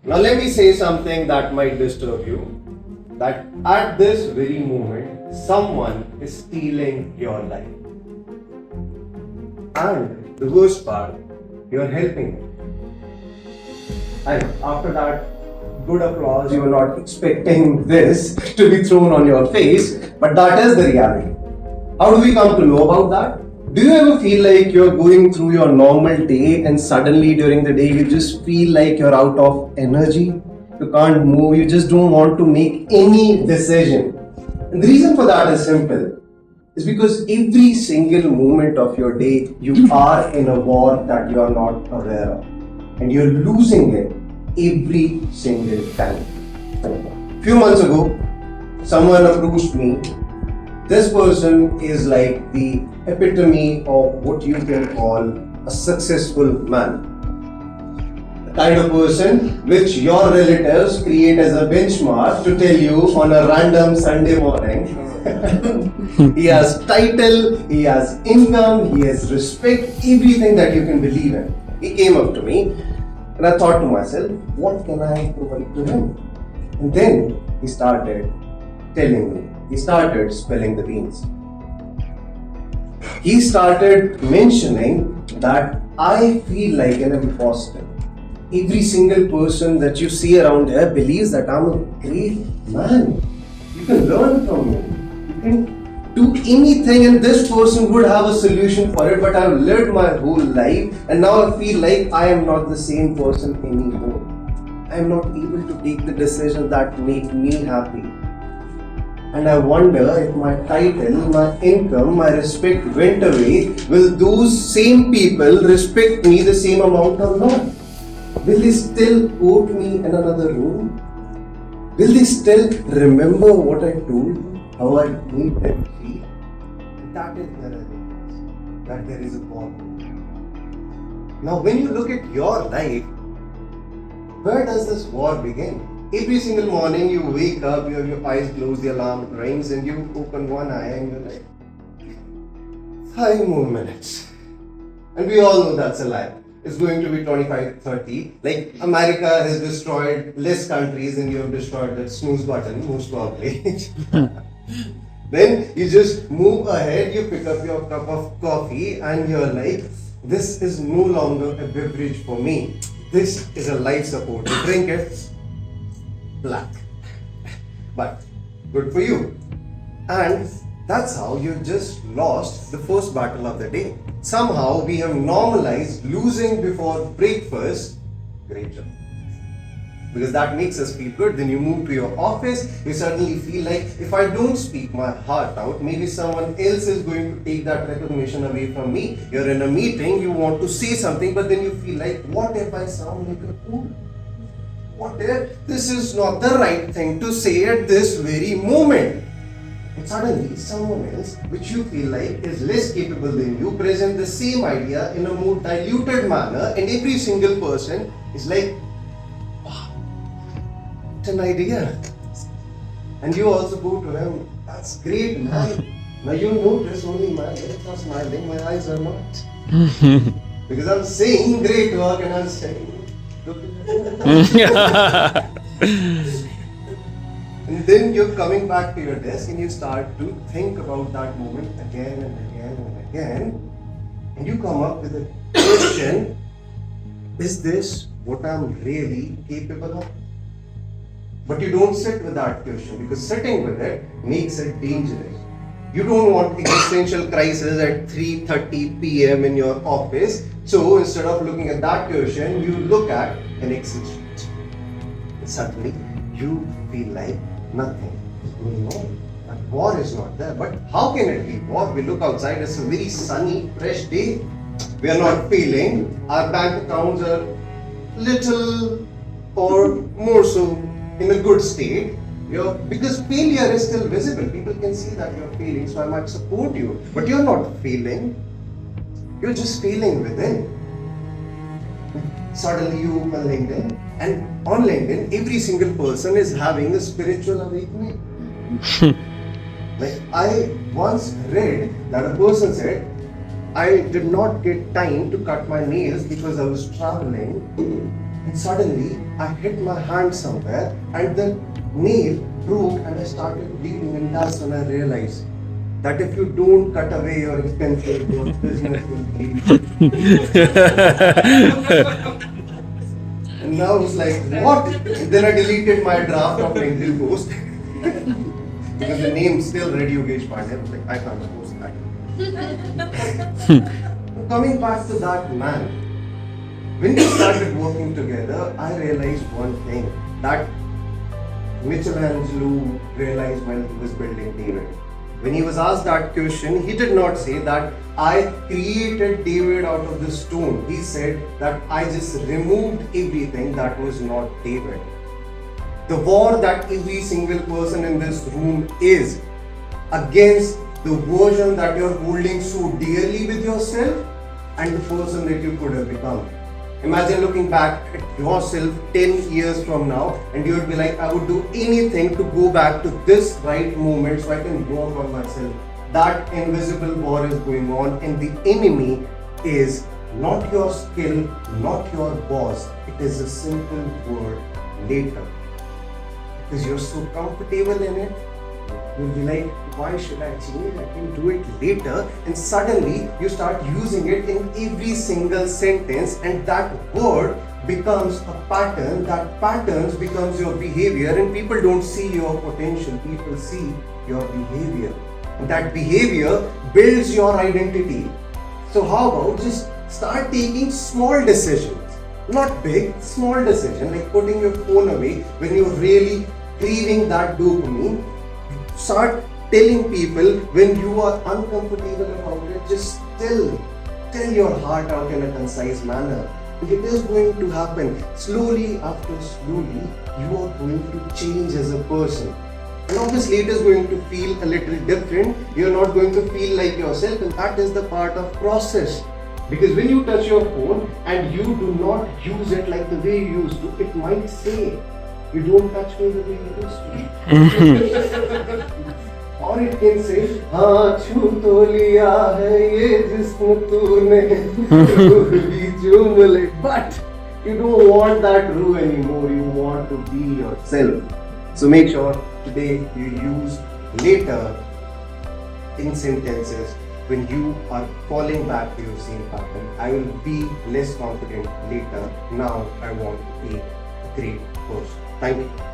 Now let me say something that might disturb you. That at this very moment, someone is stealing your life. And the worst part, you are helping them. And after that good applause, you are not expecting this to be thrown on your face, but that is the reality. How do we come to know about that? Do you ever feel like you're going through your normal day and suddenly during the day you just feel like you're out of energy? You can't move, you just don't want to make any decision. And the reason for that is simple. It's because every single moment of your day you are in a war that you are not aware of. And you're losing it every single time. Few months ago, someone approached me. This person is like the epitome of what you can call a successful man. The kind of person which your relatives create as a benchmark to tell you on a random Sunday morning. He has title, he has income, he has respect, everything that you can believe in. He came up to me and I thought to myself, what can I provide to him? And then he started telling me. He started spilling the beans. He started mentioning that I feel like an imposter. Every single person that you see around here believes that I'm a great man. You can learn from me. You can do anything and this person would have a solution for it, but I've lived my whole life and now I feel like I am not the same person anymore. I am not able to take the decisions that make me happy. And I wonder if my title, my income, my respect went away, will those same people respect me the same amount or not? Will they still quote me in another room? Will they still remember what I told you, how I made them feel? And that is where I realize that there is a problem. Now when you look at your life, where does this war begin? Every single morning you wake up, you have your eyes closed, the alarm rings and you open one eye and you're like, 5 more minutes. And we all know that's a lie. It's going to be 25, 30. Like America has destroyed less countries than you have destroyed that snooze button, most probably. Then you just move ahead, you pick up your cup of coffee and you're like, this is no longer a beverage for me. This is a life support. You drink it, black. But good for you. And that's how you just lost the first battle of the day. Somehow we have normalized losing before breakfast. Great job. Because that makes us feel good. Then you move to your office, you suddenly feel like if I don't speak my heart out, maybe someone else is going to take that recognition away from me. You're in a meeting, you want to say something, but then you feel like, what if I sound like a fool? What if this is not the right thing to say at this very moment? And suddenly someone else, which you feel like is less capable than you, present the same idea in a more diluted manner, and every single person is like, wow, it's an idea. And you also go to him, that's great, man. Now you notice only my lips are smiling, my eyes are not. Because I'm saying great work and I'm saying, and then you're coming back to your desk and you start to think about that moment again and again and again. And you come up with a question, is this what I'm really capable of? But you don't sit with that question because sitting with it makes it dangerous. You don't want existential crisis at 3:30 p.m. in your office. So instead of looking at that question, you look at an Excel sheet. And suddenly you feel like nothing is going on. That war is not there. But how can it be war? We look outside, it's a very sunny, fresh day. We are not feeling. Our bank accounts are little or more so in a good state. Because failure is still visible. People can see that you're failing, so I might support you. But you're not failing. You're just failing within. Suddenly you open LinkedIn, and on LinkedIn, every single person is having a spiritual awakening. Like I once read that a person said, I did not get time to cut my nails because I was traveling and suddenly I hit my hand somewhere and the nail broke and I started bleeding, and that's when I realized that if you don't cut away your expenses, your business will bleed. And now I was like, what? And then I deleted my draft of LinkedIn post because the name still read Yogesh Pandey. I was like, I can't post that. Coming back to that man, when we started working together, I realized one thing that Michelangelo realized when he was building David. When he was asked that question, he did not say that I created David out of the stone. He said that I just removed everything that was not David. The war that every single person in this room is against the version that you're holding so dearly with yourself and the person that you could have become. Imagine looking back at yourself 10 years from now and you would be like, I would do anything to go back to this right moment so I can work on myself. That invisible war is going on, and the enemy is not your skill, not your boss. It is a simple word, later. Because you're so comfortable in it, you'll be like, why should I change? I can do it later. And suddenly you start using it in every single sentence, and that word becomes a pattern. That patterns becomes your behavior, and people don't see your potential. People see your behavior. And that behavior builds your identity. So how about just start taking small decisions? Not big, small decision, like putting your phone away when you're really craving that dopamine. Start telling people when you are uncomfortable about it, just tell your heart out in a concise manner. It is going to happen. Slowly after slowly, you are going to change as a person. And obviously it is going to feel a little different. You're not going to feel like yourself, and that is the part of process. Because when you touch your phone and you do not use it like the way you used to, it might say, you don't touch me the way you used to. Or it can say, हाँ छू तो लिया है ये जिस्म तूने रूह भी चूम ले. But you don't want that ruh anymore. You want to be yourself. So make sure today you use later in sentences when you are falling back to your same pattern. I will be less confident later. Now I want to be a great person. Thank you.